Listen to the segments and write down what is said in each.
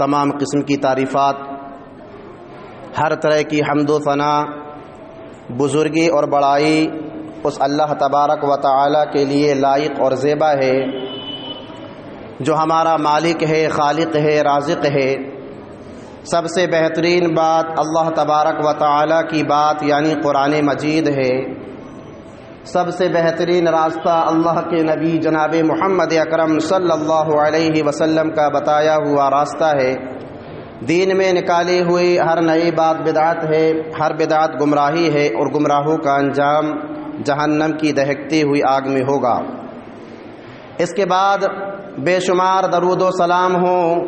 تمام قسم کی تعریفات، ہر طرح کی حمد و ثنا، بزرگی اور بڑائی اس اللہ تبارک و تعالی کے لیے لائق اور زیبا ہے جو ہمارا مالک ہے، خالق ہے، رازق ہے۔ سب سے بہترین بات اللہ تبارک و تعالی کی بات یعنی قرآن مجید ہے۔ سب سے بہترین راستہ اللہ کے نبی جناب محمد اکرم صلی اللہ علیہ وسلم کا بتایا ہوا راستہ ہے۔ دین میں نکالی ہوئی ہر نئی بات بدعت ہے، ہر بدعت گمراہی ہے، اور گمراہوں کا انجام جہنم کی دہکتی ہوئی آگ میں ہوگا۔ اس کے بعد بے شمار درود و سلام ہوں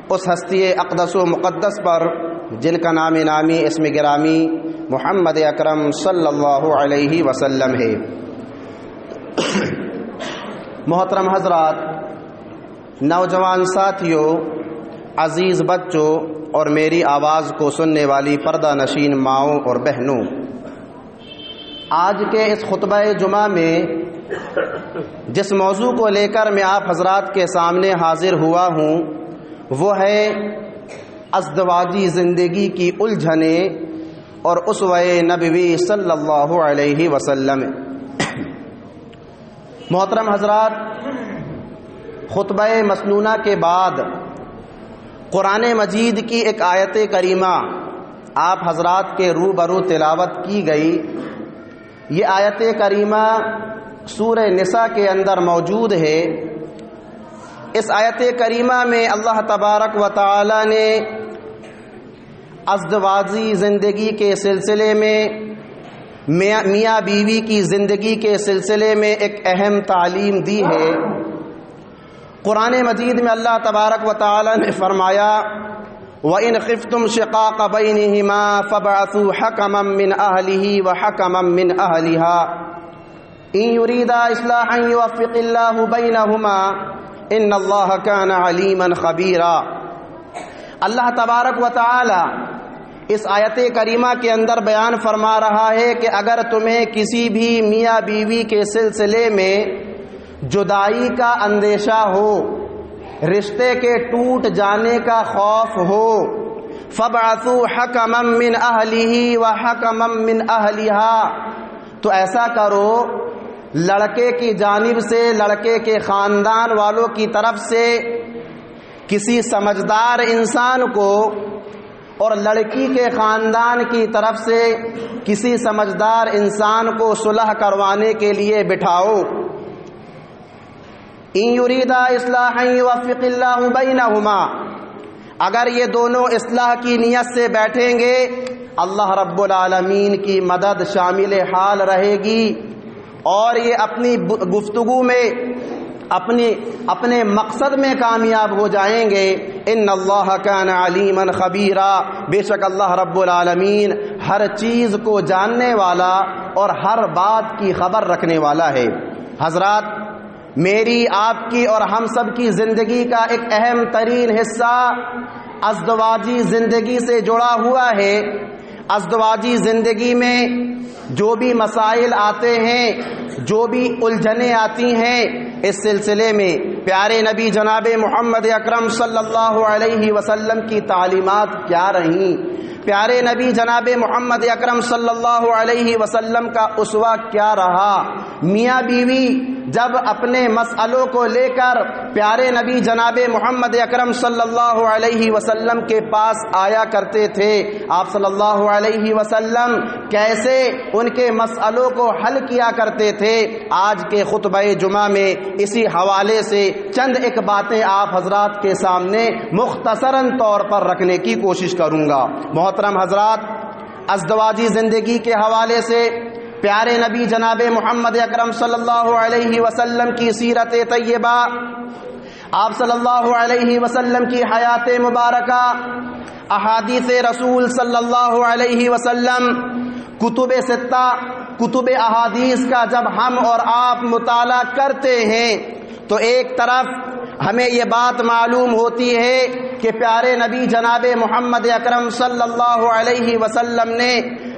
اس ہستی اقدس و مقدس پر جن کا نام نامی اسم گرامی محمد اکرم صلی اللہ علیہ وسلم ہے۔ محترم حضرات، نوجوان ساتھیوں، عزیز بچوں اور میری آواز کو سننے والی پردہ نشین ماؤں اور بہنوں، آج کے اس خطبہ جمعہ میں جس موضوع کو لے کر میں آپ حضرات کے سامنے حاضر ہوا ہوں وہ ہے ازدواجی زندگی کی الجھنیں اور اسوہ نبوی صلی اللہ علیہ وسلم۔ محترم حضرات، خطبہ مسنونہ کے بعد قرآن مجید کی ایک آیت کریمہ آپ حضرات کے روبرو تلاوت کی گئی۔ یہ آیت کریمہ سورہ نساء کے اندر موجود ہے۔ اس آیت کریمہ میں اللہ تبارک و تعالی نے ازدواجی زندگی کے سلسلے میں، میاں بیوی کی زندگی کے سلسلے میں ایک اہم تعلیم دی ہے۔ قرآن مجید میں اللہ تبارک و تعالی نے فرمایا وَإِنْ خِفْتُمْ شِقَاقَ بَيْنِهِمَا فَابْعَثُوا حَكَمًا مِّنْ أَهْلِهِ وَحَكَمًا مِّنْ أَهْلِهَا إِنْ يُرِيدَا إِصْلَاحًا يُوَفِّقِ اللَّهُ بَيْنَهُمَا إِنَّ اللَّهَ كَانَ عَلِيمًا خَبِيرًا۔ اللہ تبارک و تعالی اس آیت کریمہ کے اندر بیان فرما رہا ہے کہ اگر تمہیں کسی بھی میاں بیوی کے سلسلے میں جدائی کا اندیشہ ہو، رشتے کے ٹوٹ جانے کا خوف ہو، فَابْعَثُوا حَكَمًا مِّنْ أَهْلِهِ وَحَكَمًا مِّنْ أَهْلِهَا، تو ایسا کرو لڑکے کی جانب سے، لڑکے کے خاندان والوں کی طرف سے کسی سمجھدار انسان کو اور لڑکی کے خاندان کی طرف سے کسی سمجھدار انسان کو صلح کروانے کے لیے بٹھاؤ۔ ان یریدا اصلاحا یوفق اللہ بینہما، اگر یہ دونوں اصلاح کی نیت سے بیٹھیں گے اللہ رب العالمین کی مدد شامل حال رہے گی اور یہ اپنی گفتگو میں اپنے مقصد میں کامیاب ہو جائیں گے۔ ان اللہ کان علیما خبیرا، بے شک اللہ رب العالمین ہر چیز کو جاننے والا اور ہر بات کی خبر رکھنے والا ہے۔ حضرات، میری، آپ کی اور ہم سب کی زندگی کا ایک اہم ترین حصہ ازدواجی زندگی سے جڑا ہوا ہے۔ ازدواجی زندگی میں جو بھی مسائل آتے ہیں، جو بھی الجھنیں آتی ہیں، اس سلسلے میں پیارے نبی جناب محمد اکرم صلی اللہ علیہ وسلم کی تعلیمات کیا رہیں، پیارے نبی جناب محمد اکرم صلی اللہ علیہ وسلم کا اسوہ کیا رہا۔ میاں بیوی جب اپنے مسئلوں کو لے کر پیارے نبی جناب محمد اکرم صلی اللہ علیہ وسلم کے پاس آیا کرتے تھے، آپ صلی اللہ علیہ وسلم کیسے ان کے مسئلوں کو حل کیا کرتے تھے، آج کے خطبہ جمعہ میں اسی حوالے سے چند ایک باتیں آپ حضرات کے سامنے مختصراً طور پر رکھنے کی کوشش کروں گا۔ محترم حضرات، ازدواجی زندگی کے حوالے سے پیارے نبی جناب محمد اکرم صلی اللہ علیہ وسلم کی سیرت طیبہ، آپ صلی اللہ علیہ وسلم کی حیات مبارکہ، احادیث رسول صلی اللہ علیہ وسلم، کتب ستہ، کتب احادیث کا جب ہم اور آپ مطالعہ کرتے ہیں تو ایک طرف ہمیں یہ بات معلوم ہوتی ہے کہ پیارے نبی جناب محمد اکرم صلی اللہ علیہ وسلم نے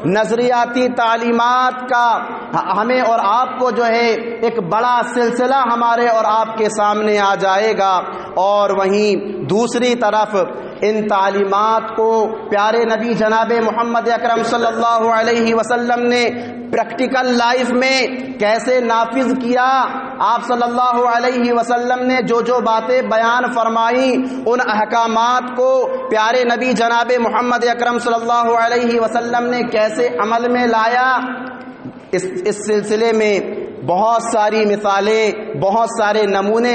نظریاتی تعلیمات کا ہمیں اور آپ کو جو ہے ایک بڑا سلسلہ ہمارے اور آپ کے سامنے آ جائے گا، اور وہیں دوسری طرف ان تعلیمات کو پیارے نبی جناب محمد اکرم صلی اللہ علیہ وسلم نے پریکٹیکل لائف میں کیسے نافذ کیا۔ آپ صلی اللہ علیہ وسلم نے جو جو باتیں بیان فرمائیں ان احکامات کو پیارے نبی جناب محمد اکرم صلی اللہ علیہ وسلم نے کیسے عمل میں لایا، اس سلسلے میں بہت ساری مثالیں، بہت سارے نمونے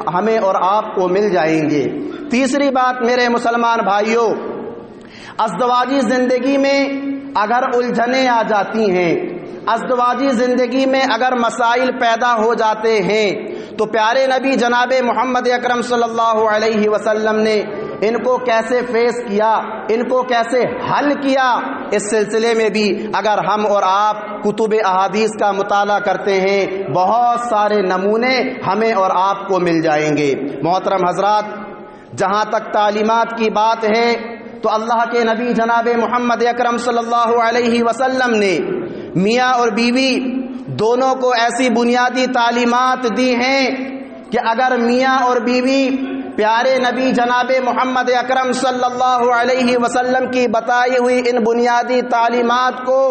ہمیں اور آپ کو مل جائیں گے۔ تیسری بات میرے مسلمان بھائیوں، ازدواجی زندگی میں اگر الجھنیں آ جاتی ہیں، ازدواجی زندگی میں اگر مسائل پیدا ہو جاتے ہیں تو پیارے نبی جناب محمد اکرم صلی اللہ علیہ وسلم نے ان کو کیسے فیس کیا، ان کو کیسے حل کیا، اس سلسلے میں بھی اگر ہم اور آپ کتب احادیث کا مطالعہ کرتے ہیں بہت سارے نمونے ہمیں اور آپ کو مل جائیں گے۔ محترم حضرات، جہاں تک تعلیمات کی بات ہے تو اللہ کے نبی جناب محمد اکرم صلی اللہ علیہ وسلم نے میاں اور بیوی دونوں کو ایسی بنیادی تعلیمات دی ہیں کہ اگر میاں اور بیوی پیارے نبی جناب محمد اکرم صلی اللہ علیہ وسلم کی بتائی ہوئی ان بنیادی تعلیمات کو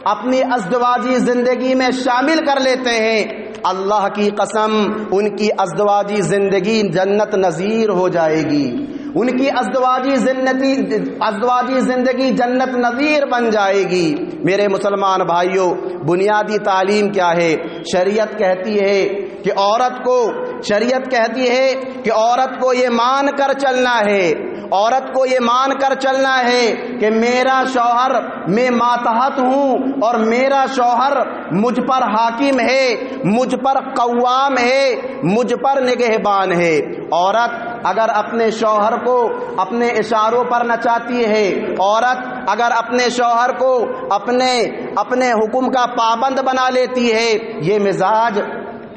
اپنی ازدواجی زندگی میں شامل کر لیتے ہیں، اللہ کی قسم ان کی ازدواجی زندگی جنت نظیر ہو جائے گی، ان کی ازدواجی زندگی جنت نظیر بن جائے گی۔ میرے مسلمان بھائیوں، بنیادی تعلیم کیا ہے؟ شریعت کہتی ہے کہ عورت کو یہ مان کر چلنا ہے، عورت کو یہ مان کر چلنا ہے کہ میرا شوہر، میں ماتحت ہوں اور میرا شوہر مجھ پر حاکم ہے، مجھ پر قوام ہے، مجھ پر نگہبان ہے۔ عورت اگر اپنے شوہر کو اپنے اشاروں پر نچاتی ہے، عورت اگر اپنے شوہر کو اپنے حکم کا پابند بنا لیتی ہے، یہ مزاج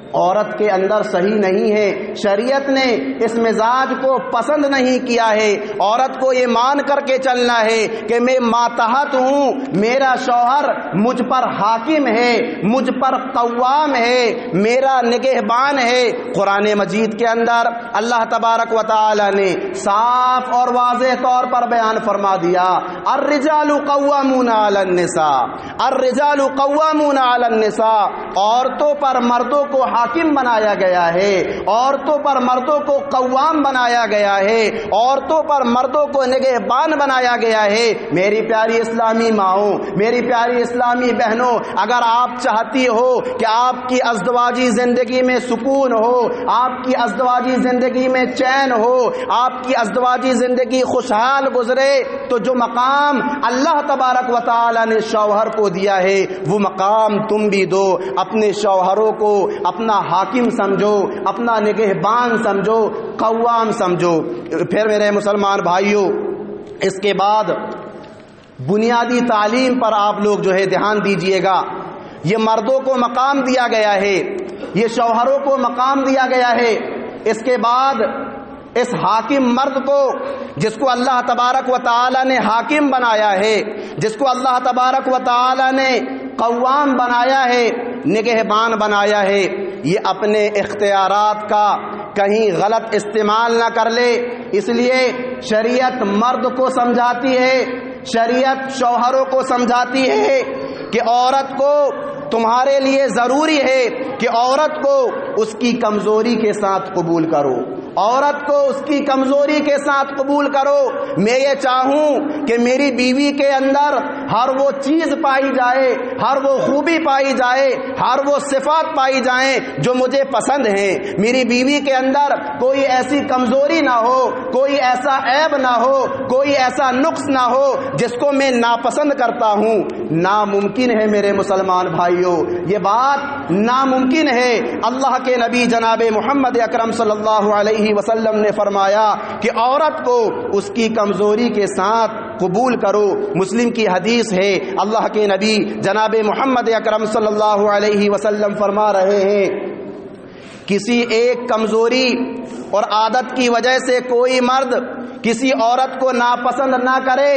عورت کے اندر صحیح نہیں ہے، شریعت نے اس مزاج کو پسند نہیں کیا ہے۔ عورت کو یہ مان کر کے چلنا ہے کہ میں ماتحت ہوں، میرا شوہر مجھ پر حاکم ہے، مجھ پر قوام ہے، میرا نگہبان ہے۔ قرآن مجید کے اندر اللہ تبارک و تعالی نے صاف اور واضح طور پر بیان فرما دیا، الرجال قوامون علی النساء، الرجال قوامون علی النساء، عورتوں پر مردوں کو حاکم بنایا گیا ہے، عورتوں پر مردوں کو قوام بنایا گیا ہے، عورتوں پر مردوں کو نگہبان بنایا گیا ہے۔ میری پیاری اسلامی ماؤں، میری پیاری اسلامی بہنوں، اگر آپ چاہتی ہو کہ آپ کی ازدواجی زندگی میں سکون ہو، آپ کی ازدواجی زندگی میں چین ہو، آپ کی ازدواجی زندگی خوشحال گزرے، تو جو مقام اللہ تبارک و تعالی نے شوہر کو دیا ہے وہ مقام تم بھی دو، اپنے شوہروں کو اپنا حاکم سمجھو، اپنا نگہبان سمجھو، قوام سمجھو۔ پھر میرے مسلمان بھائیوں، اس کے بعد بنیادی تعلیم پر آپ لوگ جو ہے دھیان دیجئے گا۔ یہ مردوں کو مقام دیا گیا ہے، یہ شوہروں کو مقام دیا گیا ہے۔ اس کے بعد اس حاکم مرد کو، جس کو اللہ تبارک و تعالی نے حاکم بنایا ہے، جس کو اللہ تبارک و تعالی نے قوام بنایا ہے، نگہبان بنایا ہے، یہ اپنے اختیارات کا کہیں غلط استعمال نہ کر لے۔ اس لیے شریعت مرد کو سمجھاتی ہے، شریعت شوہروں کو سمجھاتی ہے کہ عورت کو تمہارے لیے ضروری ہے کہ عورت کو اس کی کمزوری کے ساتھ قبول کرو، عورت کو اس کی کمزوری کے ساتھ قبول کرو۔ میں یہ چاہوں کہ میری بیوی کے اندر ہر وہ چیز پائی جائے، ہر وہ خوبی پائی جائے، ہر وہ صفات پائی جائیں جو مجھے پسند ہیں۔ میری بیوی کے اندر کوئی ایسی کمزوری نہ ہو، کوئی ایسا عیب نہ ہو، کوئی ایسا نقص نہ ہو جس کو میں ناپسند کرتا ہوں۔ ناممکن ہے میرے مسلمان بھائیوں، یہ بات ناممکن ہے۔ اللہ کے نبی جناب محمد اکرم صلی اللہ علیہ وسلم نے فرمایا کہ عورت کو اس کی کمزوری کے ساتھ قبول کرو۔ مسلم کی حدیث ہے، اللہ کے نبی جناب محمد اکرم صلی اللہ علیہ وسلم فرما رہے ہیں کسی ایک کمزوری اور عادت کی وجہ سے کوئی مرد کسی عورت کو ناپسند نہ کرے.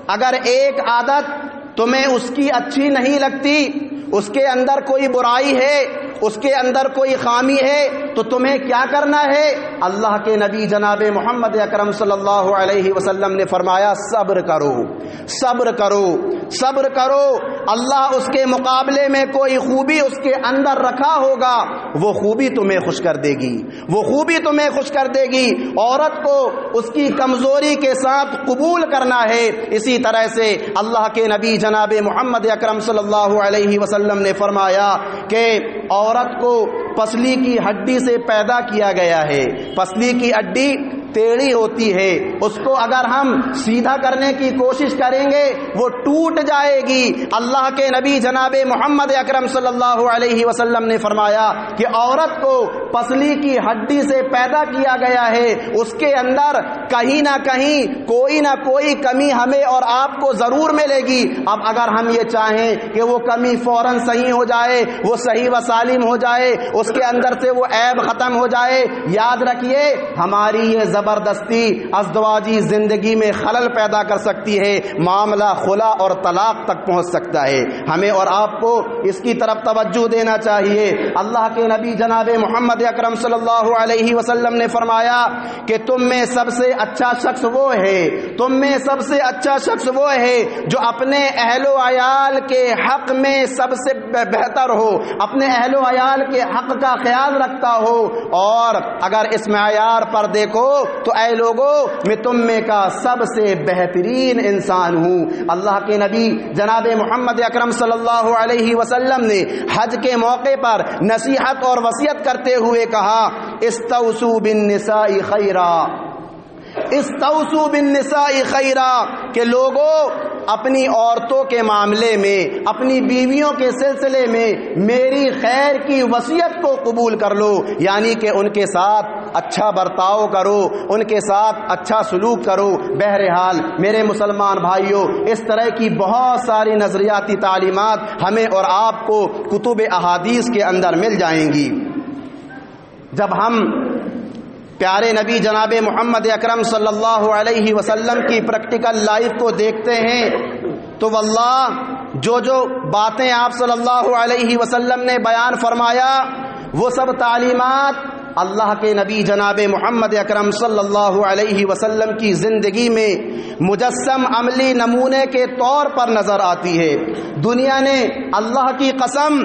اگر ایک عادت تمہیں اس کی اچھی نہیں لگتی، اس کے اندر کوئی برائی ہے، اس کے اندر کوئی خامی ہے، تو تمہیں کیا کرنا ہے؟ اللہ کے نبی جناب محمد اکرم صلی اللہ علیہ وسلم نے فرمایا صبر کرو، صبر کرو، صبر کرو. اللہ اس کے مقابلے میں کوئی خوبی اس کے اندر رکھا ہوگا، وہ خوبی تمہیں خوش کر دے گی، وہ خوبی تمہیں خوش کر دے گی. عورت کو اس کی کمزوری کے ساتھ قبول کرنا ہے. اسی طرح سے اللہ کے نبی جناب محمد اکرم صلی اللہ علیہ وسلم نے فرمایا کہ عورت کو پسلی کی ہڈی سے پیدا کیا گیا ہے. پسلی کی ہڈی ٹیڑھی ہوتی ہے، اس کو اگر ہم سیدھا کرنے کی کوشش کریں گے وہ ٹوٹ جائے گی. اللہ کے نبی جناب محمد اکرم صلی اللہ علیہ وسلم نے فرمایا کہ عورت کو پسلی کی ہڈی سے پیدا کیا گیا ہے، اس کے اندر کہیں نہ کہیں کوئی نہ کوئی کمی ہمیں اور آپ کو ضرور ملے گی. اب اگر ہم یہ چاہیں کہ وہ کمی فوراً صحیح ہو جائے، وہ صحیح و سالم ہو جائے، اس کے اندر سے وہ عیب ختم ہو جائے، یاد رکھیے ہماری یہ زبردستی ازدواجی زندگی میں خلل پیدا کر سکتی ہے، معاملہ خلا اور طلاق تک پہنچ سکتا ہے. ہمیں اور آپ کو اس کی طرف توجہ دینا چاہیے. اللہ کے نبی جناب محمد اکرم صلی اللہ علیہ وسلم نے فرمایا کہ تم میں سب سے اچھا شخص وہ ہے، تم میں سب سے اچھا شخص وہ ہے جو اپنے اہل و عیال کے حق میں سب سے بہتر ہو، اپنے اہل و عیال کے حق کا خیال رکھتا ہو. اور اگر اس معیار پر دیکھو تو اے لوگو میں تم میں کا سب سے بہترین انسان ہوں. اللہ کے نبی جناب محمد اکرم صلی اللہ علیہ وسلم نے حج کے موقع پر نصیحت اور وصیت کرتے ہوئے کہا استوصوا بالنساء خیرا، استوصوا بالنساء خیرا، کہ لوگوں اپنی عورتوں کے معاملے میں، اپنی بیویوں کے سلسلے میں میری خیر کی وصیت کو قبول کر لو، یعنی کہ ان کے ساتھ اچھا برتاؤ کرو، ان کے ساتھ اچھا سلوک کرو. بہرحال میرے مسلمان بھائیوں، اس طرح کی بہت ساری نظریاتی تعلیمات ہمیں اور آپ کو کتب احادیث کے اندر مل جائیں گی. جب ہم پیارے نبی جناب محمد اکرم صلی اللہ علیہ وسلم کی پریکٹیکل لائف کو دیکھتے ہیں تو واللہ جو باتیں آپ صلی اللہ علیہ وسلم نے بیان فرمایا وہ سب تعلیمات اللہ کے نبی جناب محمد اکرم صلی اللہ علیہ وسلم کی زندگی میں مجسم عملی نمونے کے طور پر نظر آتی ہے. دنیا نے، اللہ کی قسم،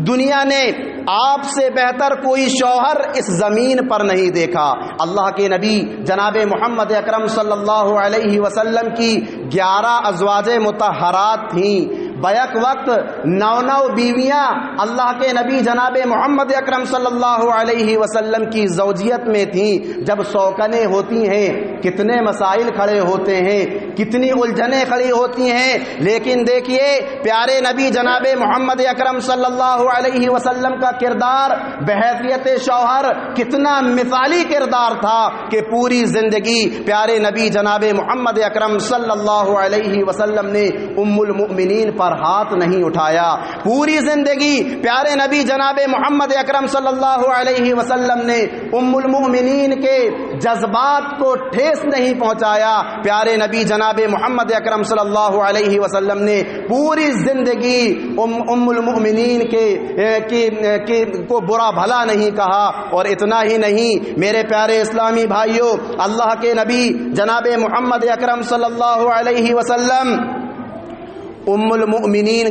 دنیا نے آپ سے بہتر کوئی شوہر اس زمین پر نہیں دیکھا. اللہ کے نبی جناب محمد اکرم صلی اللہ علیہ وسلم کی 11 ازواج مطہرات تھیں. بیک وقت 9 بیویاں اللہ کے نبی جناب محمد اکرم صلی اللہ علیہ وسلم کی زوجیت میں تھیں. جب سوکنے ہوتی ہیں کتنے مسائل کھڑے ہوتے ہیں، کتنی الجھنیں کھڑی ہوتی ہیں. لیکن دیکھیے پیارے نبی جناب محمد اکرم صلی اللہ علیہ وسلم کا کردار بحیثیت شوہر کتنا مثالی کردار تھا کہ پوری زندگی پیارے نبی جناب محمد اکرم صلی اللہ علیہ وسلم نے ام المؤمنین پر ہاتھ نہیں اٹھایا. پوری زندگی پیارے نبی جناب محمد اکرم صلی اللہ علیہ وسلم نے ام المؤمنین کے جذبات کو ٹھیس نہیں پہنچایا. پیارے نبی جناب محمد اکرم صلی اللہ علیہ وسلم نے پوری زندگی ام المؤمنین کو برا بھلا نہیں کہا. اور اتنا ہی نہیں میرے پیارے اسلامی بھائیوں، اللہ کے نبی جناب محمد اکرم صلی اللہ علیہ وسلم ام المؤمنین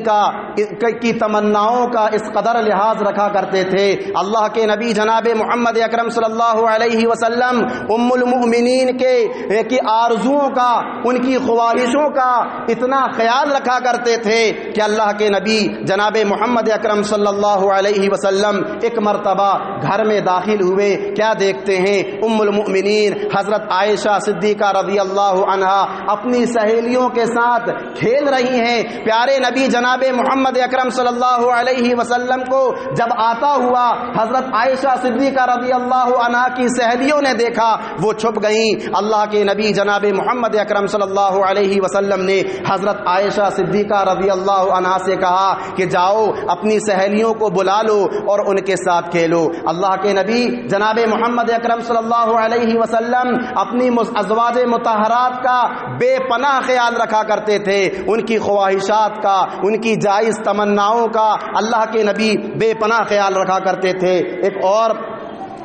کی تمناؤں کا اس قدر لحاظ رکھا کرتے تھے. اللہ کے نبی جناب محمد اکرم صلی اللہ علیہ وسلم ام المؤمنین کی آرزوؤں کا، ان کی خواہشوں کا اتنا خیال رکھا کرتے تھے کہ اللہ کے نبی جناب محمد اکرم صلی اللہ علیہ وسلم ایک مرتبہ گھر میں داخل ہوئے. کیا دیکھتے ہیں؟ ام المؤمنین حضرت عائشہ صدیقہ رضی اللہ عنہا اپنی سہیلیوں کے ساتھ کھیل رہی ہیں. پیارے نبی جناب محمد اکرم صلی اللہ علیہ وسلم کو جب آتا ہوا حضرت عائشہ صدیقہ رضی اللہ عنہا کی سہیلیوں نے دیکھا، وہ چھپ گئیں۔ اللہ کے نبی جناب محمد اکرم صلی اللہ علیہ وسلم نے حضرت عائشہ صدیقہ رضی اللہ عنہا سے کہا کہ جاؤ اپنی سہیلیوں کو بلا لو اور ان کے ساتھ کھیلو۔ اللہ کے نبی جناب محمد اکرم صلی اللہ علیہ وسلم اپنی ازواج مطہرات کا بے پناہ خیال رکھا کرتے تھے، ان کی خواہشات کا، ان کی جائز تمناؤں کا اللہ کے نبی بے پناہ خیال رکھا کرتے تھے۔ ایک اور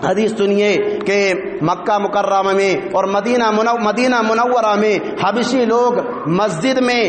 حدیث سنیے کہ مکہ مکرمہ میں اور مدینہ منورہ میں حبشی لوگ مسجد میں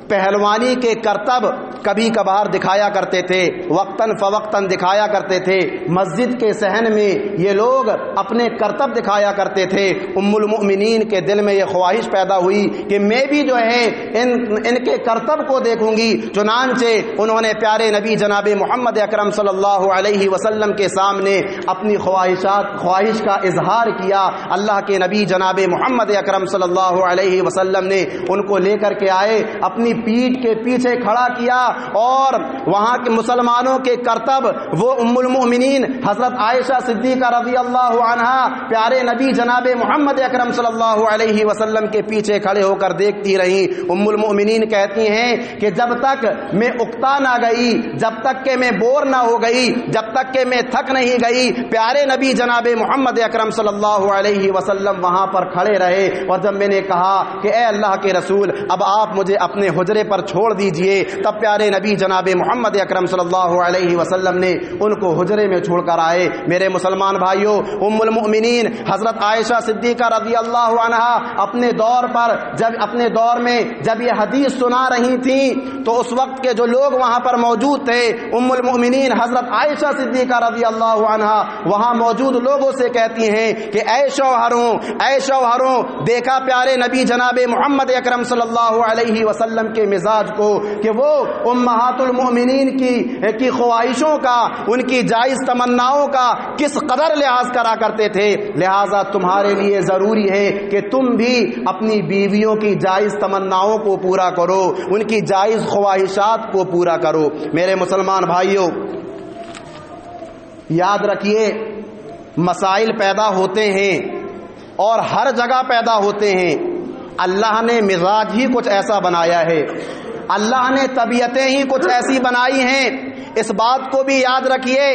پہلوانی کے کرتب کبھی کبھار دکھایا کرتے تھے، وقتاً فوقتاً دکھایا کرتے تھے۔ مسجد کے صحن میں یہ لوگ اپنے کرتب دکھایا کرتے تھے۔ ام المؤمنین کے دل میں یہ خواہش پیدا ہوئی کہ میں بھی جو ہے ان کے کرتب کو دیکھوں گی، چنانچہ انہوں نے پیارے نبی جناب محمد اکرم صلی اللہ علیہ وسلم کے سامنے اپنی خواہش کا اظہار کیا۔ اللہ کے نبی جناب محمد اکرم صلی اللہ علیہ وسلم نے ان کو لے کر کے آئے، اپنی پیٹھ کے پیچھے کھڑا کیا اور وہاں کے مسلمانوں کے کرتب وہ ام المؤمنین حضرت عائشہ صدیقہ رضی اللہ عنہا پیارے نبی جناب محمد اکرم صلی اللہ علیہ وسلم کے پیچھے کھڑے ہو کر دیکھتی رہیں۔ ام المؤمنین کہتی ہیں کہ جب تک میں اکتا نہ گئی، جب تک کہ میں بور نہ ہو گئی، جب تک کہ میں تھک نہیں گئی، پیارے نبی جناب محمد اکرم صلی اللہ علیہ وسلم وہاں پر کھڑے رہے۔ اور جب میں نے کہا کہ اے اللہ کے رسول اب آپ مجھے اپنے حجرے پر چھوڑ دیجئے، تب پیارے نبی جناب محمد اکرم صلی اللہ علیہ وسلم نے ان کو حجرے میں چھوڑ کر آئے۔ میرے مسلمان بھائیوں، ام المؤمنین حضرت عائشہ صدیقہ رضی اللہ عنہا اپنے دور میں جب یہ حدیث سنا رہی تھیں تو اس وقت کے جو لوگ وہاں پر موجود تھے، ام المؤمنین حضرت عائشہ صدیقہ رضی اللہ عنہا وہاں موجود لوگوں سے کہتی ہیں کہ اے شوہروں دیکھا پیارے نبی جناب محمد اکرم صلی اللہ علیہ وسلم کے مزاج کو کہ وہ امہات المؤمنین کی خواہشوں کا، ان کی جائز تمناؤں کا کس قدر لحاظ کرا کرتے تھے۔ لہٰذا تمہارے لیے ضروری ہے کہ تم بھی اپنی بیویوں کی جائز تمناؤں کو پورا کرو، ان کی جائز خواہشات کو پورا کرو۔ میرے مسلمان بھائیوں، یاد رکھیے مسائل پیدا ہوتے ہیں اور ہر جگہ پیدا ہوتے ہیں۔ اللہ نے مزاج ہی کچھ ایسا بنایا ہے، اللہ نے طبیعتیں ہی کچھ ایسی بنائی ہیں۔ اس بات کو بھی یاد رکھیے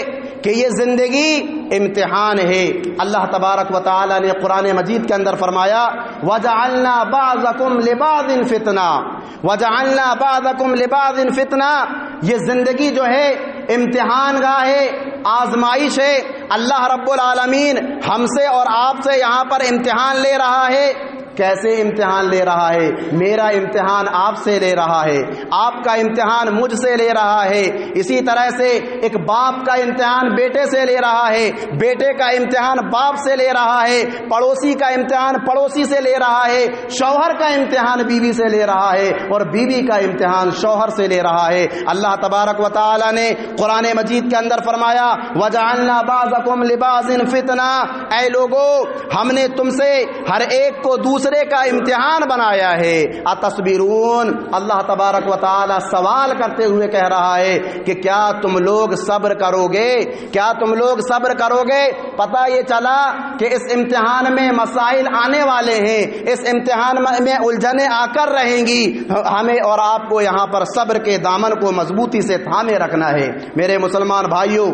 کہ یہ زندگی امتحان ہے۔ اللہ تبارک و تعالی نے قرآن مجید کے اندر فرمایا وَجَعَلْنَا بَعْضَكُمْ لِبَعْضٍ فِتْنَةً وَجَعَلْنَا بَعْضَكُمْ لِبَعْضٍ فِتْنَةً۔ یہ زندگی جو ہے امتحان گاہ ہے، آزمائش ہے۔ اللہ رب العالمین ہم سے اور آپ سے یہاں پر امتحان لے رہا ہے۔ کیسے امتحان لے رہا ہے؟ میرا امتحان آپ سے لے رہا ہے، آپ کا امتحان مجھ سے لے رہا ہے۔ اسی طرح سے ایک باپ کا امتحان بیٹے سے لے رہا ہے، بیٹے کا امتحان باپ سے لے رہا ہے، پڑوسی کا امتحان پڑوسی سے لے رہا ہے، شوہر کا امتحان بیوی سے لے رہا ہے اور بیوی کا امتحان شوہر سے لے رہا ہے۔ اللہ تبارک و تعالی نے قرآن مجید کے اندر فرمایا وَجَعَلْنَا بَعْضَكُمْ لِبَعْضٍ فِتْنَةً۔ اے لوگو، ہم نے تم سے ہر ایک کو دوسرے کا امتحان بنایا ہے۔ اتصبرون، اللہ تبارک و تعالی سوال کرتے ہوئے کہہ رہا ہے کہ کیا تم لوگ صبر کرو گے؟ کیا تم لوگ صبر کرو گے؟ پتہ یہ چلا کہ اس امتحان میں مسائل آنے والے ہیں، اس امتحان میں الجھنیں آ کر رہیں گی۔ ہمیں اور آپ کو یہاں پر صبر کے دامن کو مضبوطی سے تھامے رکھنا ہے۔ میرے مسلمان بھائیوں،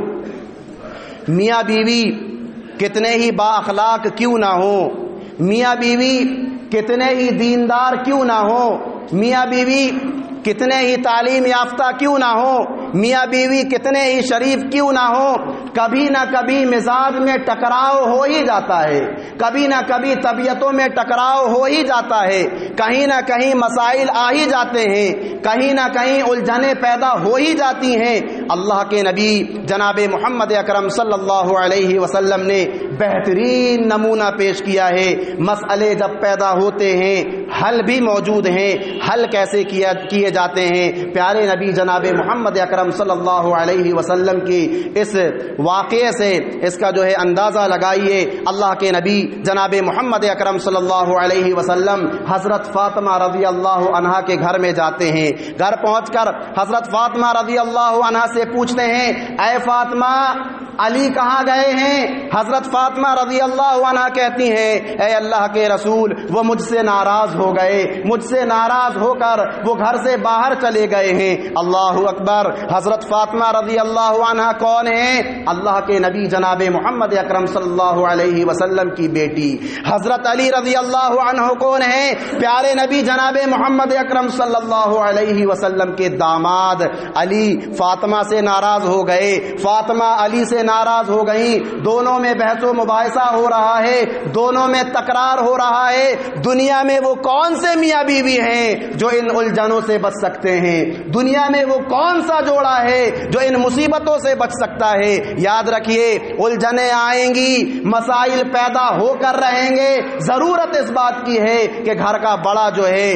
میاں بیوی کتنے ہی با اخلاق کیوں نہ ہوں، میاں بیوی کتنے ہی دیندار کیوں نہ ہوں، میاں بیوی کتنے ہی تعلیم یافتہ کیوں نہ ہو، میاں بیوی کتنے ہی شریف کیوں نہ ہو، کبھی نہ کبھی مزاج میں ٹکراؤ ہو ہی جاتا ہے، کبھی نہ کبھی طبیعتوں میں ٹکراؤ ہو ہی جاتا ہے، کہیں نہ کہیں مسائل آ ہی جاتے ہیں، کہیں نہ کہیں الجھنیں پیدا ہو ہی جاتی ہیں۔ اللہ کے نبی جناب محمد اکرم صلی اللہ علیہ وسلم نے بہترین نمونہ پیش کیا ہے۔ مسئلے جب پیدا ہوتے ہیں حل بھی موجود ہیں، حل کیسے کیے جاتے ہیں۔ پیارے نبی جناب محمد اکرم صلی اللہ علیہ وسلم کی اس واقعے سے اس کا جو ہے اندازہ لگائیے۔ اللہ کے نبی جناب محمد اکرم صلی اللہ علیہ وسلم حضرت فاطمہ رضی اللہ عنہا کے گھر میں جاتے ہیں۔ گھر پہنچ کر حضرت فاطمہ رضی اللہ عنہا سے پوچھتے ہیں، اے فاطمہ علی کہاں گئے ہیں؟ حضرت فاطمہ رضی اللہ عنہا کہتی ہیں، اے اللہ کے رسول وہ مجھ سے ناراض ہو گئے، مجھ سے ناراض ہو کر وہ گھر سے باہر چلے گئے ہیں۔ اللہ اکبر۔ حضرت فاطمہ رضی اللہ عنہا کون ہیں؟ اللہ کے نبی جناب محمد اکرم صلی اللہ علیہ وسلم کی بیٹی۔ حضرت علی رضی اللہ عنہ کون ہیں؟ پیارے نبی جناب محمد اکرم صلی اللہ علیہ وسلم کے داماد۔ علی فاطمہ سے ناراض ہو گئے، فاطمہ علی سے ناراض ہو گئیں، دونوں میں بحث و مباحثہ ہو رہا ہے، دونوں میں تکرار ہو رہا ہے۔ دنیا میں وہ کون سے میاں بیوی ہیں جو ان الجھنوں سے بچ سکتے ہیں؟ دنیا میں وہ کون سا جوڑا ہے جو ان مصیبتوں سے بچ سکتا ہے؟ یاد رکھیے الجھنیں آئیں گی، مسائل پیدا ہو کر رہیں گے، ضرورت اس بات کی ہے کہ گھر کا بڑا جو ہے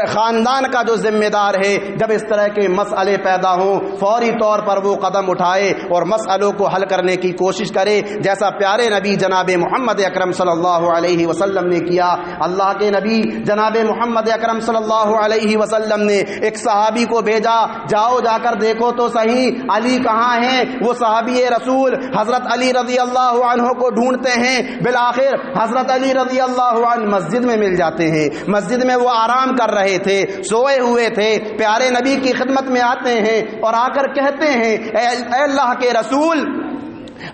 خاندان کا جو ذمہ دار ہے، جب اس طرح کے مسئلے پیدا ہوں فوری طور پر وہ قدم اٹھائے اور مسئلوں کو حل کرنے کی کوشش کرے، جیسا پیارے نبی جناب محمد اکرم صلی اللہ علیہ وسلم نے کیا۔ اللہ کے نبی جناب محمد اکرم صلی اللہ علیہ وسلم نے ایک صحابی کو بھیجا، جاؤ جا کر دیکھو تو صحیح علی کہاں ہیں۔ وہ صحابی رسول حضرت علی رضی اللہ عنہ کو ڈھونڈتے ہیں، بالآخر حضرت علی رضی اللہ عنہ مسجد میں مل جاتے ہیں۔ مسجد میں وہ آرام کر رہے تھے، سوئے ہوئے تھے۔ پیارے نبی کی خدمت میں آتے ہیں اور آ کر کہتے ہیں، اے اللہ کے رسول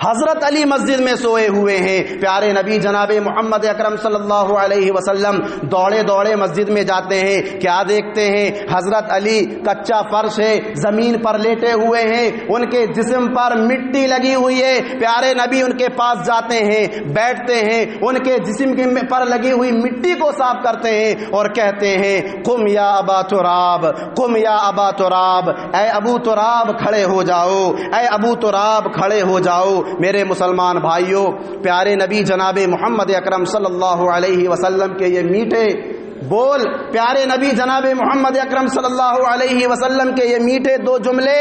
حضرت علی مسجد میں سوئے ہوئے ہیں۔ پیارے نبی جناب محمد اکرم صلی اللہ علیہ وسلم دوڑے دوڑے مسجد میں جاتے ہیں، کیا دیکھتے ہیں؟ حضرت علی کچا فرش ہے، زمین پر لیٹے ہوئے ہیں، ان کے جسم پر مٹی لگی ہوئی ہے۔ پیارے نبی ان کے پاس جاتے ہیں، بیٹھتے ہیں، ان کے جسم پر لگی ہوئی مٹی کو صاف کرتے ہیں اور کہتے ہیں، قم یا ابا تراب، قم یا ابا تراب، اے ابو تراب کھڑے ہو جاؤ، اے ابو تراب کھڑے ہو جاؤ۔ میرے مسلمان بھائیوں، پیارے نبی جناب محمد اکرم صلی اللہ علیہ وسلم کے یہ میٹھے بول، پیارے نبی جناب محمد اکرم صلی اللہ علیہ وسلم کے یہ میٹھے دو جملے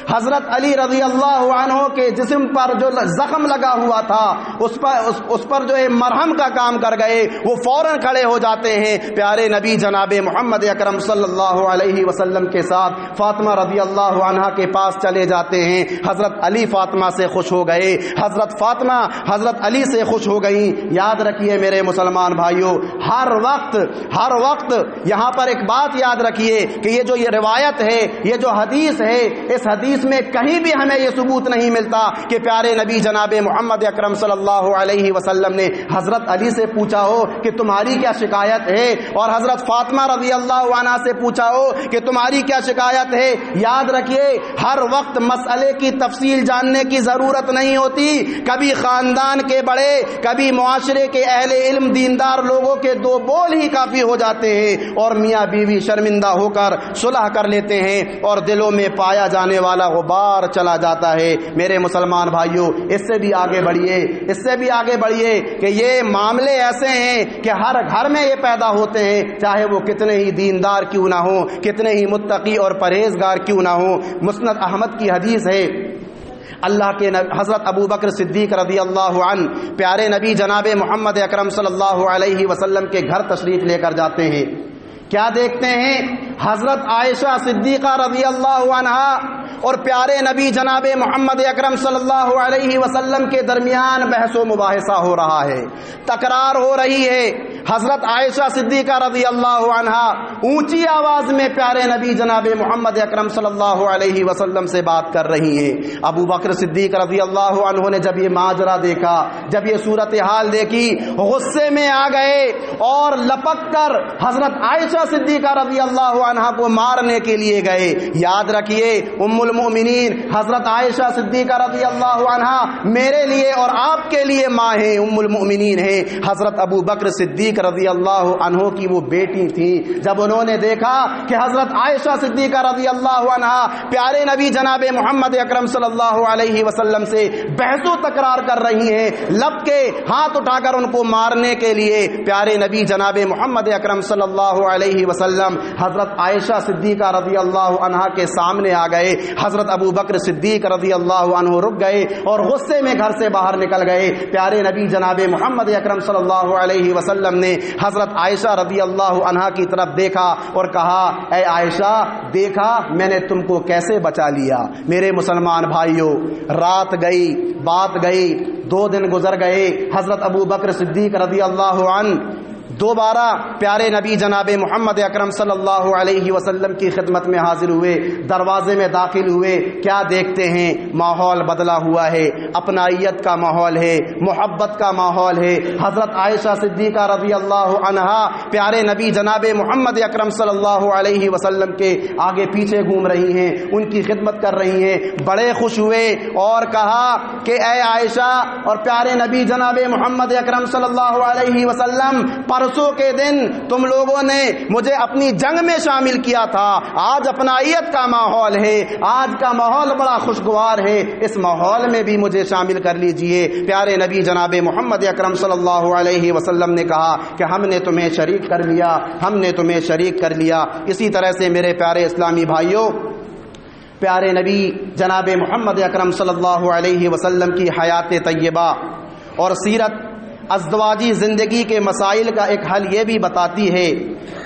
حضرت علی رضی اللہ عنہ کے جسم پر جو زخم لگا ہوا تھا اس پر جو ہے مرہم کا کام کر گئے۔ وہ فوراً کھڑے ہو جاتے ہیں، پیارے نبی جناب محمد اکرم صلی اللہ علیہ وسلم کے ساتھ فاطمہ رضی اللہ عنہا کے پاس چلے جاتے ہیں۔ حضرت علی فاطمہ سے خوش ہو گئے، حضرت فاطمہ حضرت علی سے خوش ہو گئیں۔ یاد رکھیے میرے مسلمان بھائیوں، ہر وقت یہاں پر ایک بات یاد رکھیے کہ یہ جو یہ روایت ہے، یہ جو حدیث ہے، اس حدیث میں کہیں بھی ہمیں یہ ثبوت نہیں ملتا کہ پیارے نبی جناب محمد اکرم صلی اللہ علیہ وسلم نے حضرت علی سے پوچھا ہو کہ تمہاری کیا شکایت ہے، اور حضرت فاطمہ رضی اللہ عنہا سے پوچھا ہو کہ تمہاری کیا شکایت ہے۔ یاد رکھیے ہر وقت مسئلے کی تفصیل جاننے کی ضرورت نہیں ہوتی، کبھی خاندان کے بڑے، کبھی معاشرے کے اہل علم دیندار لوگوں کے دو بول ہی کافی ہو جاتے ہیں اور میاں بیوی شرمندہ ہو کر صلح کر لیتے ہیں اور دلوں میں پایا جانے والا غبار چلا جاتا ہے۔ میرے مسلمان بھائیوں، اس سے بھی آگے بڑھیے کہ یہ معاملے ایسے ہیں کہ ہر گھر میں یہ پیدا ہوتے ہیں، چاہے وہ کتنے ہی دیندار کیوں نہ ہوں، کتنے ہی متقی اور پرہیزگار کیوں نہ ہوں۔ مسند احمد کی حدیث ہے، اللہ کے حضرت ابو بکر صدیق رضی اللہ عنہ پیارے نبی جناب محمد اکرم صلی اللہ علیہ وسلم کے گھر تشریف لے کر جاتے ہیں، کیا دیکھتے ہیں؟ حضرت عائشہ صدیقہ رضی اللہ عنہا اور پیارے نبی جناب محمد اکرم صلی اللہ علیہ وسلم کے درمیان بحث و مباحثہ ہو رہا ہے، تکرار ہو رہی ہے۔ حضرت عائشہ صدیقہ رضی اللہ عنہا اونچی آواز میں پیارے نبی جناب محمد اکرم صلی اللہ علیہ وسلم سے بات کر رہی ہیں۔ ابو بکر صدیق رضی اللہ عنہ نے جب یہ ماجرا دیکھا، جب یہ صورتحال دیکھی، غصے میں آ گئے اور لپک کر حضرت عائشہ صدیقہ رضی اللہ عنہا کو مارنے کے لیے گئے۔ یاد رکھیے ام المؤمنین حضرت عائشہ صدیقہ رضی اللہ عنہا میرے لیے اور آپ کے لیے ماں ہیں، ام المؤمنین ہیں۔ حضرت ابو بکر صدیق صدیق رضی اللہ عنہ کی وہ بیٹی تھی، جب انہوں نے دیکھا کہ حضرت عائشہ صدیقہ رضی اللہ عنہا پیارے نبی جناب محمد اکرم صلی اللہ علیہ وسلم سے بحث و تکرار کر رہی ہیں، لب کے ہاتھ اٹھا کر ان کو مارنے کے لیے پیارے نبی جناب محمد اکرم صلی اللہ علیہ وسلم حضرت عائشہ صدیقہ رضی اللہ عنہا کے سامنے آ گئے۔ حضرت ابو بکر صدیق رضی اللہ عنہ رک گئے اور غصے میں گھر سے باہر نکل گئے۔ پیارے نبی جناب محمد اکرم صلی اللہ علیہ وسلم نے حضرت عائشہ رضی اللہ عنہا کی طرف دیکھا اور کہا، اے عائشہ دیکھا میں نے تم کو کیسے بچا لیا۔ میرے مسلمان بھائیوں، رات گئی، بات گئی، 2 دن گزر گئے، حضرت ابو بکر صدیق رضی اللہ عنہ دوبارہ پیارے نبی جناب محمد اکرم صلی اللہ علیہ وسلم کی خدمت میں حاضر ہوئے، دروازے میں داخل ہوئے، کیا دیکھتے ہیں؟ ماحول بدلا ہوا ہے، اپنائیت کا ماحول ہے، محبت کا ماحول ہے۔ حضرت عائشہ صدیقہ رضی اللہ عنہا پیارے نبی جناب محمد اکرم صلی اللہ علیہ وسلم کے آگے پیچھے گھوم رہی ہیں، ان کی خدمت کر رہی ہیں۔ بڑے خوش ہوئے اور کہا کہ اے عائشہ اور پیارے نبی جناب محمد اکرم صلی اللہ علیہ وسلم، پرسوں کے دن تم لوگوں نے مجھے اپنی جنگ میں شامل کیا تھا، آج اپنائیت کا ماحول ہے، آج کا ماحول بڑا خوشگوار ہے، اس ماحول میں بھی مجھے شامل کر لیجئے۔ پیارے نبی جناب محمد اکرم صلی اللہ علیہ وسلم نے کہا کہ ہم نے تمہیں شریک کر لیا، ہم نے تمہیں شریک کر لیا۔ اسی طرح سے میرے پیارے اسلامی بھائیوں، پیارے نبی جناب محمد اکرم صلی اللہ علیہ وسلم کی حیات طیبہ اور سیرت ازدواجی زندگی کے مسائل کا ایک حل یہ بھی بتاتی ہے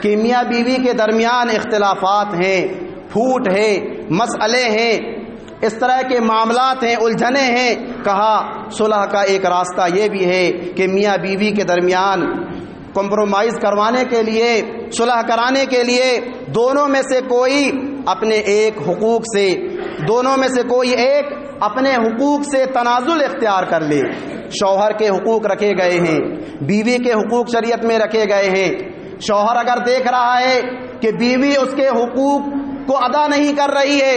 کہ میاں بیوی کے درمیان اختلافات ہیں، پھوٹ ہے، مسئلے ہیں، اس طرح کے معاملات ہیں، الجھنیں ہیں۔ کہا صلح کا ایک راستہ یہ بھی ہے کہ میاں بیوی کے درمیان کمپرومائز کروانے کے لیے، صلح کرانے کے لیے دونوں میں سے کوئی اپنے ایک حقوق سے، دونوں میں سے کوئی ایک اپنے حقوق سے تنازل اختیار کر لے۔ شوہر کے حقوق رکھے گئے ہیں، بیوی کے حقوق شریعت میں رکھے گئے ہیں۔ شوہر اگر دیکھ رہا ہے کہ بیوی اس کے حقوق کو ادا نہیں کر رہی ہے،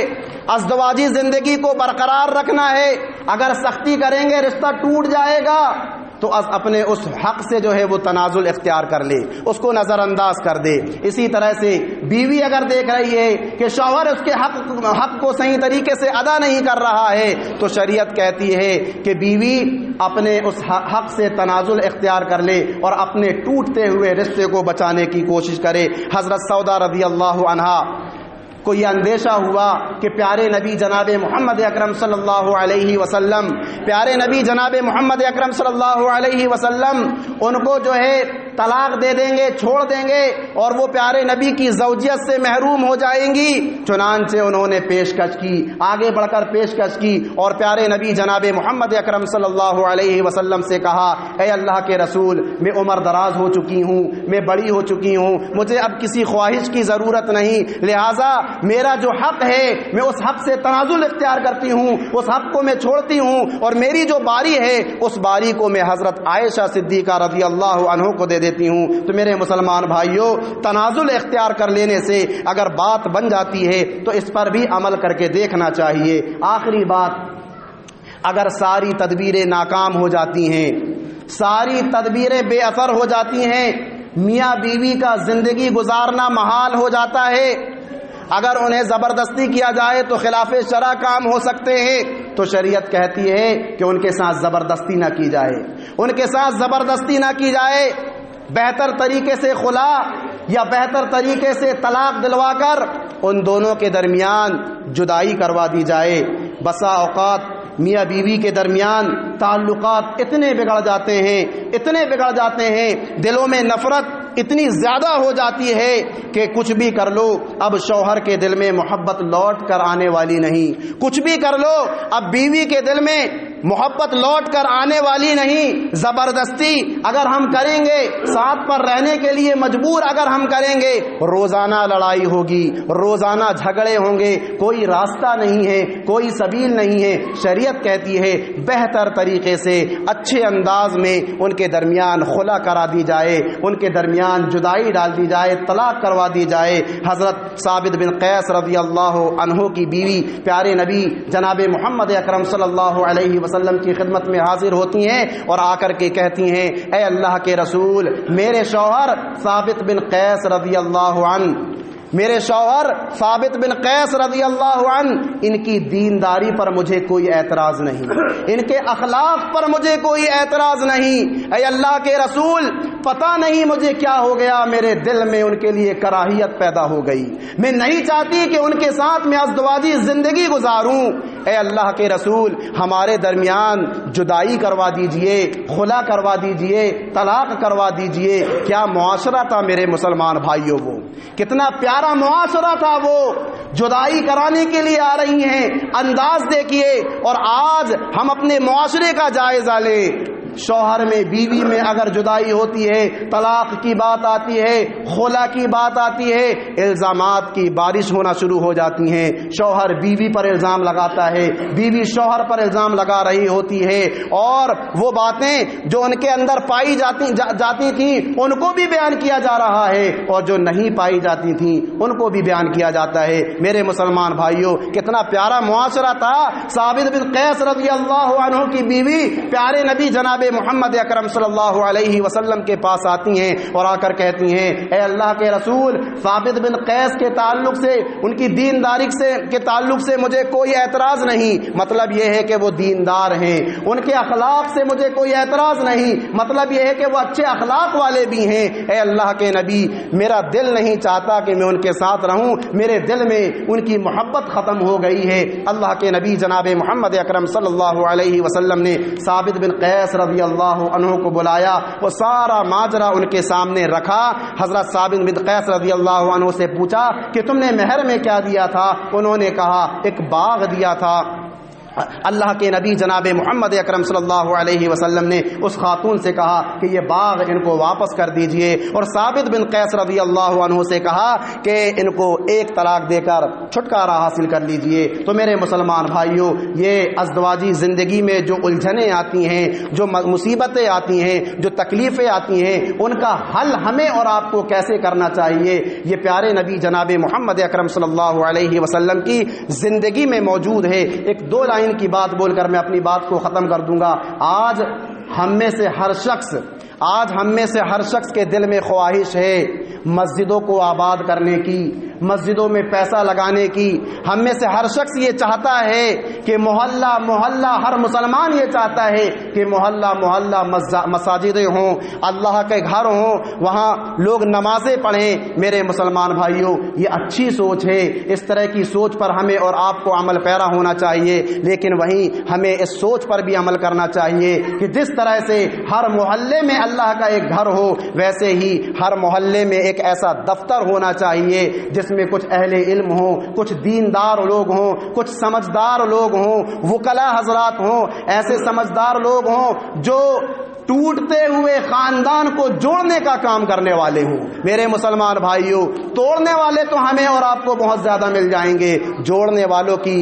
ازدواجی زندگی کو برقرار رکھنا ہے، اگر سختی کریں گے رشتہ ٹوٹ جائے گا، تو اپنے اس حق سے جو ہے وہ تنازل اختیار کر لے، اس کو نظر انداز کر دے۔ اسی طرح سے بیوی اگر دیکھ رہی ہے کہ شوہر اس کے حق کو صحیح طریقے سے ادا نہیں کر رہا ہے، تو شریعت کہتی ہے کہ بیوی اپنے اس حق سے تنازل اختیار کر لے اور اپنے ٹوٹتے ہوئے رشتے کو بچانے کی کوشش کرے۔ حضرت سودا رضی اللہ عنہا کو یہ اندیشہ ہوا کہ پیارے نبی جناب محمد اکرم صلی اللہ علیہ وسلم، پیارے نبی جناب محمد اکرم صلی اللہ علیہ وسلم ان کو جو ہے طلاق دے دیں گے، چھوڑ دیں گے اور وہ پیارے نبی کی زوجیت سے محروم ہو جائیں گی۔ چنانچہ انہوں نے پیشکش کی، آگے بڑھ کر پیشکش کی اور پیارے نبی جناب محمد اکرم صلی اللہ علیہ وسلم سے کہا، اے اللہ کے رسول، میں عمر دراز ہو چکی ہوں، میں بڑی ہو چکی ہوں، مجھے اب کسی خواہش کی ضرورت نہیں، لہٰذا میرا جو حق ہے میں اس حق سے تنازل اختیار کرتی ہوں، اس حق کو میں چھوڑتی ہوں اور میری جو باری ہے اس باری کو میں حضرت عائشہ صدیقہ رضی اللہ عنہ کو دے دیتی ہوں۔ تو میرے مسلمان بھائیوں، تنازل اختیار کر لینے سے اگر بات بن جاتی ہے تو اس پر بھی عمل کر کے دیکھنا چاہیے۔ آخری بات، اگر ساری تدبیریں ناکام ہو جاتی ہیں، ساری تدبیریں بے اثر ہو جاتی ہیں، میاں بیوی کا زندگی گزارنا محال ہو جاتا ہے، اگر انہیں زبردستی کیا جائے تو خلاف شرع کام ہو سکتے ہیں، تو شریعت کہتی ہے کہ ان کے ساتھ زبردستی نہ کی جائے، ان کے ساتھ زبردستی نہ کی جائے، بہتر طریقے سے خلا یا بہتر طریقے سے طلاق دلوا کر ان دونوں کے درمیان جدائی کروا دی جائے۔ بسا اوقات میاں بیوی کے درمیان تعلقات اتنے بگڑ جاتے ہیں، اتنے بگڑ جاتے ہیں، دلوں میں نفرت اتنی زیادہ ہو جاتی ہے کہ کچھ بھی کر لو اب شوہر کے دل میں محبت لوٹ کر آنے والی نہیں، کچھ بھی کر لو اب بیوی کے دل میں محبت لوٹ کر آنے والی نہیں۔ زبردستی اگر ہم کریں گے، ساتھ پر رہنے کے لیے مجبور اگر ہم کریں گے، روزانہ لڑائی ہوگی، روزانہ جھگڑے ہوں گے، کوئی راستہ نہیں ہے، کوئی سبیل نہیں ہے۔ شریعت کہتی ہے بہتر طریقے سے اچھے انداز میں ان کے درمیان خلا کرا دی جائے، ان کے درمیان جدائی ڈال دی جائے، طلاق کروا دی جائے۔ حضرت ثابت بن قیس رضی اللہ عنہ کی بیوی پیارے نبی جناب محمد اکرم صلی اللہ علیہ وسلم وسلم کی خدمت میں حاضر ہوتی ہیں اور آ کر کے کہتی ہیں اے اللہ کے رسول، میرے شوہر ثابت بن قیس رضی اللہ عنہ، میرے شوہر ثابت بن قیس رضی اللہ عنہ، ان کی دینداری پر مجھے کوئی اعتراض نہیں، ان کے اخلاق پر مجھے کوئی اعتراض نہیں، اے اللہ کے رسول پتہ نہیں مجھے کیا ہو گیا، میرے دل میں ان کے لیے کراہیت پیدا ہو گئی، میں نہیں چاہتی کہ ان کے ساتھ میں ازدواجی زندگی گزاروں، اے اللہ کے رسول ہمارے درمیان جدائی کروا دیجئے، خلا کروا دیجئے، طلاق کروا دیجئے۔ کیا معاشرہ تھا میرے مسلمان بھائیوں، وہ کتنا پیارا معاشرہ تھا، وہ جدائی کرانے کے لیے آ رہی ہیں، انداز دیکھیے۔ اور آج ہم اپنے معاشرے کا جائزہ لیں، شوہر میں بیوی میں اگر جدائی ہوتی ہے، طلاق کی بات آتی ہے، خلا کی بات آتی ہے، الزامات کی بارش ہونا شروع ہو جاتی ہیں، شوہر بیوی پر الزام لگاتا ہے، بیوی شوہر پر الزام لگا رہی ہوتی ہے، اور وہ باتیں جو ان کے اندر پائی جاتی تھیں ان کو بھی بیان کیا جا رہا ہے، اور جو نہیں پائی جاتی تھیں ان کو بھی بیان کیا جاتا ہے۔ میرے مسلمان بھائیوں، کتنا پیارا معاشرہ تھا۔ ثابت بن قیس رضی اللہ عنہ کی بیوی پیارے نبی جناب محمد اکرم صلی اللہ علیہ وسلم کے پاس آتی ہیں اور آ کر کہتی ہیں اے اللہ کے رسول، ثابت بن قیس کے تعلق سے، ان کی دینداری کے تعلق سے مجھے کوئی اعتراض نہیں، مطلب یہ ہے کہ وہ دیندار ہیں، ان کے اخلاق سے مجھے کوئی اعتراض نہیں، مطلب یہ ہے کہ وہ اچھے اخلاق والے بھی ہیں۔ اے اللہ کے نبی، میرا دل نہیں چاہتا کہ میں ان کے ساتھ رہوں، میرے دل میں ان کی محبت ختم ہو گئی ہے۔ اللہ کے نبی جناب محمد اکرم صلی اللہ علیہ وسلم نے ثابت بن قیس رضی اللہ عنہ کو بلایا، وہ سارا ماجرا ان کے سامنے رکھا۔ حضرت ثابت بن قیس رضی اللہ عنہ سے پوچھا کہ تم نے مہر میں کیا دیا تھا؟ انہوں نے کہا ایک باغ دیا تھا۔ اللہ کے نبی جناب محمد اکرم صلی اللہ علیہ وسلم نے اس خاتون سے کہا کہ یہ باغ ان کو واپس کر دیجئے، اور ثابت بن قیس رضی اللہ عنہ سے کہا کہ ان کو ایک طلاق دے کر چھٹکارا حاصل کر لیجئے۔ تو میرے مسلمان بھائیوں، یہ ازدواجی زندگی میں جو الجھنیں آتی ہیں، جو مصیبتیں آتی ہیں، جو تکلیفیں آتی ہیں، ان کا حل ہمیں اور آپ کو کیسے کرنا چاہیے، یہ پیارے نبی جناب محمد اکرم صلی اللہ علیہ وسلم کی زندگی میں موجود ہے۔ ایک دو لائن کی بات بول کر میں اپنی بات کو ختم کر دوں گا۔ آج ہم میں سے ہر شخص کے دل میں خواہش ہے مسجدوں کو آباد کرنے کی، مسجدوں میں پیسہ لگانے کی۔ ہم میں سے ہر شخص یہ چاہتا ہے کہ محلہ محلہ، ہر مسلمان یہ چاہتا ہے کہ محلہ محلہ مساجدیں ہوں، اللہ کے گھر ہوں، وہاں لوگ نمازیں پڑھیں۔ میرے مسلمان بھائیوں، یہ اچھی سوچ ہے، اس طرح کی سوچ پر ہمیں اور آپ کو عمل پیرا ہونا چاہیے، لیکن وہیں ہمیں اس سوچ پر بھی عمل کرنا چاہیے کہ جس طرح سے ہر محلے میں اللہ کا ایک گھر ہو، ویسے ہی ہر محلے میں ایک ایسا دفتر ہونا چاہیے جس میں کچھ اہل علم ہوں، کچھ دیندار لوگ ہوں، کچھ سمجھدار لوگ ہوں، وکلاء حضرات ہوں، ایسے سمجھدار لوگ ہوں جو ٹوٹتے ہوئے خاندان کو جوڑنے کا کام کرنے والے ہوں۔ میرے مسلمان بھائیوں، توڑنے والے تو ہمیں اور آپ کو بہت زیادہ مل جائیں گے، جوڑنے والوں کی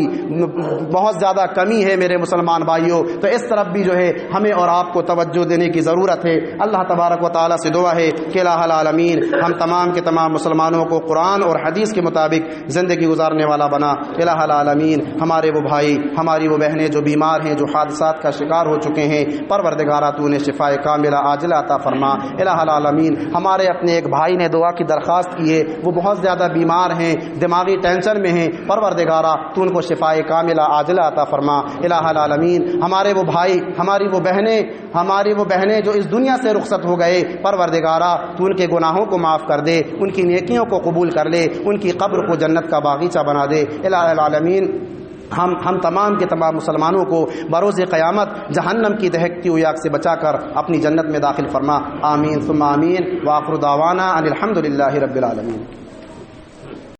بہت زیادہ کمی ہے میرے مسلمان بھائیوں۔ تو اس طرف بھی جو ہے ہمیں اور آپ کو توجہ دینے کی ضرورت ہے۔ اللہ تبارک و تعالیٰ سے دعا ہے کہ الہ العالمین ہم تمام کے تمام مسلمانوں کو قرآن اور حدیث کے مطابق زندگی گزارنے والا بنا۔ الہ العالمین ہمارے وہ بھائی، ہماری وہ بہنیں جو بیمار ہیں، جو حادثات کا شکار ہو چکے ہیں، پروردگارہ تو نے شفاء کاملہ عاجلہ عطا فرما۔ الہ العالمین ہمارے اپنے ایک بھائی نے دعا کی درخواست کی ہے، وہ بہت زیادہ بیمار ہیں، دماغی ٹینشن میں ہیں، پروردگارہ تو ان کو شفاء کاملہ عاجلہ عطا فرما۔ الہ العالمین ہمارے وہ بھائی، ہماری وہ بہنیں جو اس دنیا سے رخصت ہو گئے، پروردگارہ تو ان کے گناہوں کو معاف کر دے، ان کی نیکیوں کو قبول کر لے، ان کی قبر کو جنت کا باغیچہ بنا دے۔ الہ العالمین ہم تمام کے تمام مسلمانوں کو بروز قیامت جہنم کی دہکتی ہوئی آگ سے بچا کر اپنی جنت میں داخل فرما۔ آمین ثم آمین۔ وآخر دعوانا ان الحمد للہ رب العالمین۔